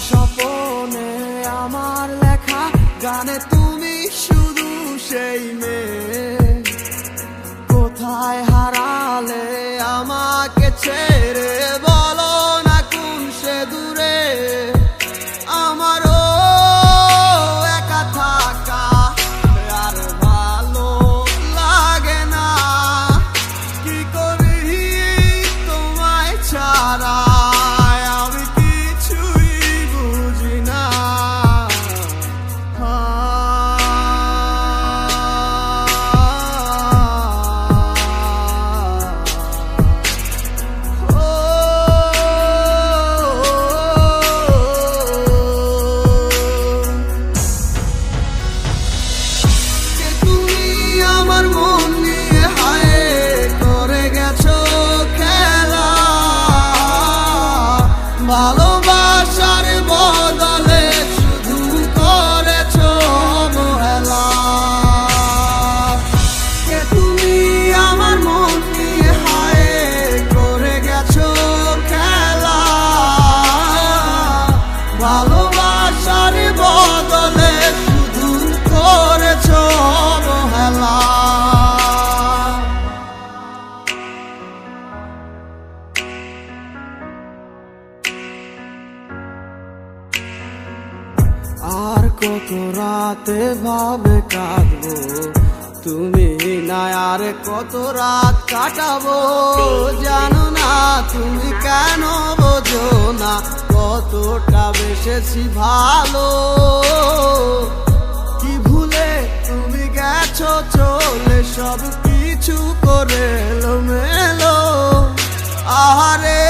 স্বপনে আমার লেখা গানে তুমি শুধু সেই মেয়ে। কোথায় হারালে আমাকে ছেড়ে, বলো না কোন সে দূরে। আমারও একা থাকা আর ভালো লাগে না, কি করি তোমায় ছাড়া আমি কিছুই বুঝি না। আমার মন নিয়ে হায় করে গেছো খেলা, ভালোবাসার বদলে শুধু করেছো অবহেলা। কে তুমি আমার মন নিয়ে হায় করে গেছো খেলা, ভালোবাসার বদলে শুধু করেছো অবহেলা। আর কত রাতে ভাবে কাঁদবো, তুমি না আর কত রাত কাটাবো। জানো না তুমি কেন বোঝো না, কতটা বেসেছি ভালো। কি ভুলে তুমি গেছো চলে, সব কিছু করে এলোমেলো। আহারে